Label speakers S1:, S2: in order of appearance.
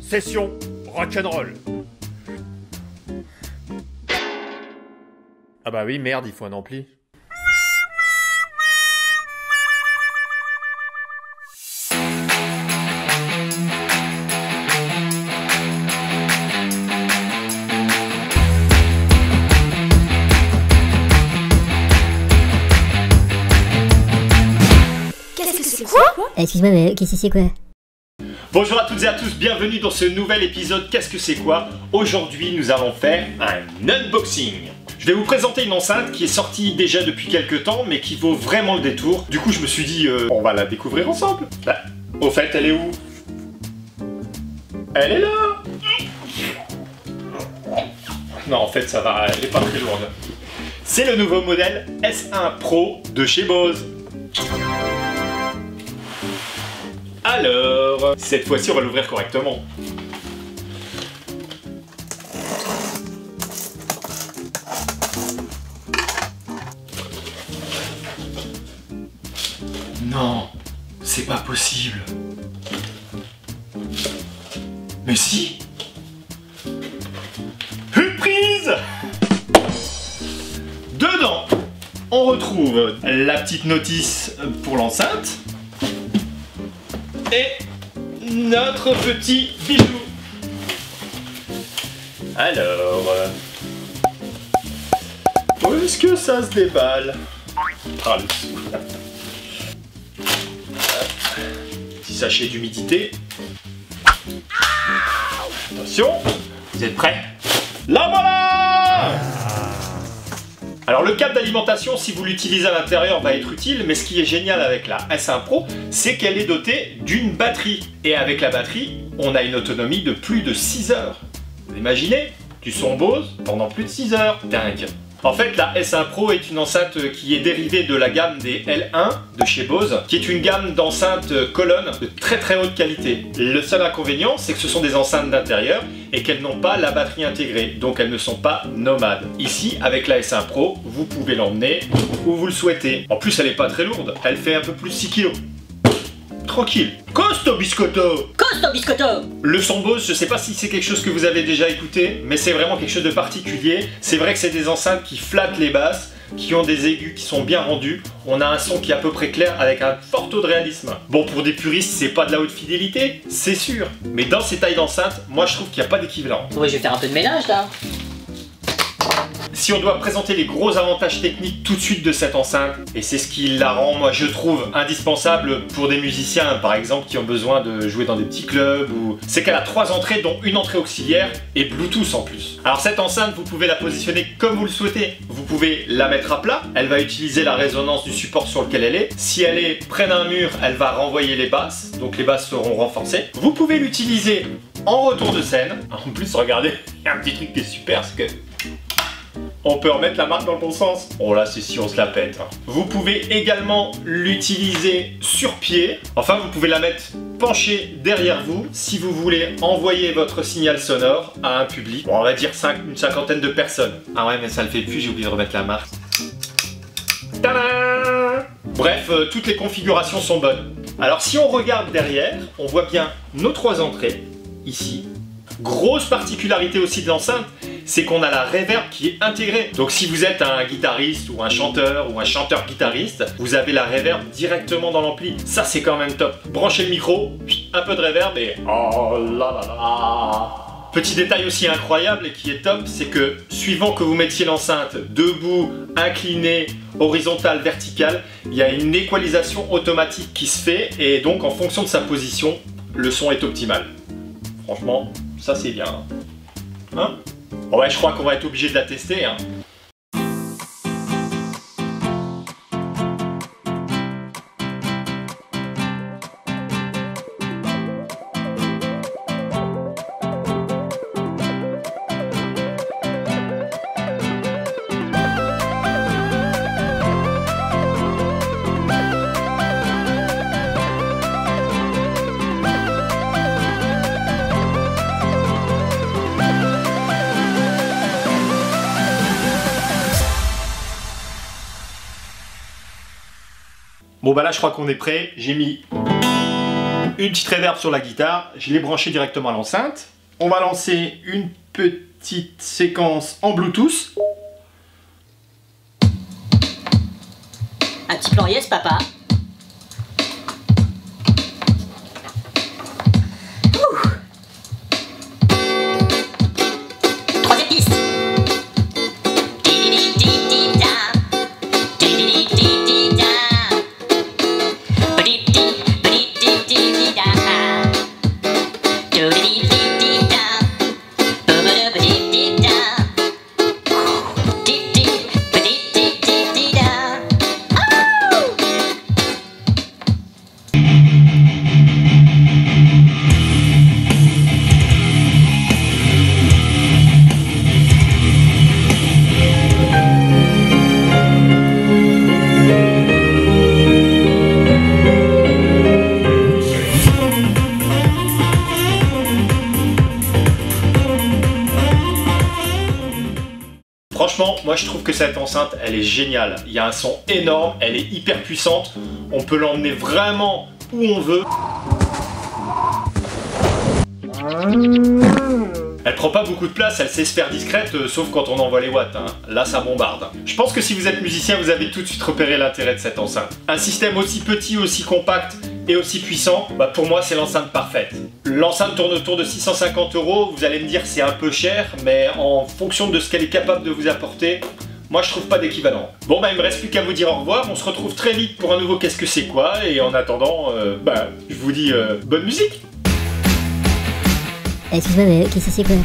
S1: Session rock'n'roll. Ah bah oui, merde, il faut un ampli.
S2: Qu'est-ce que c'est quoi?
S3: Excuse-moi, mais qu'est-ce que c'est quoi?
S4: Bonjour à toutes et à tous, bienvenue dans ce nouvel épisode Qu'est-ce que c'est quoi? Aujourd'hui, nous allons faire un unboxing. Je vais vous présenter une enceinte qui est sortie déjà depuis quelques temps, mais qui vaut vraiment le détour. Du coup, je me suis dit, on va la découvrir ensemble. Bah, au fait, elle est où? Elle est là! Non, en fait, ça va, elle est pas très lourde. C'est le nouveau modèle S1 Pro de chez Bose. Alors, cette fois-ci, on va l'ouvrir correctement. Non, c'est pas possible. Mais si! Une prise! Dedans, on retrouve la petite notice pour l'enceinte. Et notre petit bijou. Alors, où est-ce que ça se déballe? Ah, le sou. Petit sachet d'humidité. Attention, vous êtes prêts? La voilà! Alors le câble d'alimentation, si vous l'utilisez à l'intérieur, va être utile, mais ce qui est génial avec la S1 Pro, c'est qu'elle est dotée d'une batterie. Et avec la batterie, on a une autonomie de plus de 6 heures. Vous imaginez? Du son Bose pendant plus de 6 heures. Dingue. En fait, la S1 Pro est une enceinte qui est dérivée de la gamme des L1 de chez Bose, qui est une gamme d'enceintes colonnes de très haute qualité. Le seul inconvénient, c'est que ce sont des enceintes d'intérieur et qu'elles n'ont pas la batterie intégrée, donc elles ne sont pas nomades. Ici, avec la S1 Pro, vous pouvez l'emmener où vous le souhaitez. En plus, elle n'est pas très lourde, elle fait un peu plus de 6 kg. Tranquille. Costo biscotto!
S2: Costo biscotto!
S4: Le son Bose, je sais pas si c'est quelque chose que vous avez déjà écouté, mais c'est vraiment quelque chose de particulier. C'est vrai que c'est des enceintes qui flattent les basses, qui ont des aigus qui sont bien rendus. On a un son qui est à peu près clair avec un fort taux de réalisme. Bon, pour des puristes, c'est pas de la haute fidélité, c'est sûr. Mais dans ces tailles d'enceinte, moi je trouve qu'il n'y a pas d'équivalent.
S2: Ouais, je vais faire un peu de ménage là.
S4: Si on doit présenter les gros avantages techniques tout de suite de cette enceinte, et c'est ce qui la rend, moi je trouve, indispensable pour des musiciens, par exemple, qui ont besoin de jouer dans des petits clubs, c'est qu'elle a 3 entrées, dont une entrée auxiliaire et Bluetooth en plus. Alors cette enceinte, vous pouvez la positionner comme vous le souhaitez. Vous pouvez la mettre à plat, elle va utiliser la résonance du support sur lequel elle est. Si elle est près d'un mur, elle va renvoyer les basses, donc les basses seront renforcées. Vous pouvez l'utiliser en retour de scène. En plus, regardez, il y a un petit truc qui est super, c'est que on peut remettre la marque dans le bon sens. Oh là, c'est si on se la pète. Vous pouvez également l'utiliser sur pied. Enfin, vous pouvez la mettre penchée derrière vous si vous voulez envoyer votre signal sonore à un public. Bon, on va dire une cinquantaine de personnes. Ah ouais, mais ça le fait plus, j'ai oublié de remettre la marque. Tadam! Bref, toutes les configurations sont bonnes. Alors, si on regarde derrière, on voit bien nos 3 entrées, ici. Grosse particularité aussi de l'enceinte, c'est qu'on a la reverb qui est intégrée. Donc si vous êtes un guitariste ou un chanteur-guitariste, vous avez la reverb directement dans l'ampli. Ça c'est quand même top. Branchez le micro, un peu de reverb et oh là là là. Petit détail aussi incroyable et qui est top, c'est que suivant que vous mettiez l'enceinte debout, inclinée, horizontale, verticale, il y a une équalisation automatique qui se fait et donc en fonction de sa position, le son est optimal. Franchement, ça c'est bien. Hein? Ouais, je crois qu'on va être obligé de la tester. Hein. Bon bah là je crois qu'on est prêt, j'ai mis une petite reverb sur la guitare, je l'ai branché directement à l'enceinte. On va lancer une petite séquence en Bluetooth.
S2: Un petit plan yes, papa. Troisième piste.
S4: Franchement, moi je trouve que cette enceinte, elle est géniale. Il y a un son énorme, elle est hyper puissante. On peut l'emmener vraiment où on veut. Elle prend pas beaucoup de place, elle sait se faire discrète, sauf quand on envoie les watts. Hein. Là, ça bombarde. Je pense que si vous êtes musicien, vous avez tout de suite repéré l'intérêt de cette enceinte. Un système aussi petit, aussi compact et aussi puissant, bah pour moi, c'est l'enceinte parfaite. L'enceinte tourne autour de 650 €. Vous allez me dire c'est un peu cher, mais en fonction de ce qu'elle est capable de vous apporter, moi je trouve pas d'équivalent. Bon bah il me reste plus qu'à vous dire au revoir, on se retrouve très vite pour un nouveau Qu'est-ce que c'est quoi, et en attendant, je vous dis bonne musique.
S3: Excuse-moi, mais qu'est-ce que c'est quoi?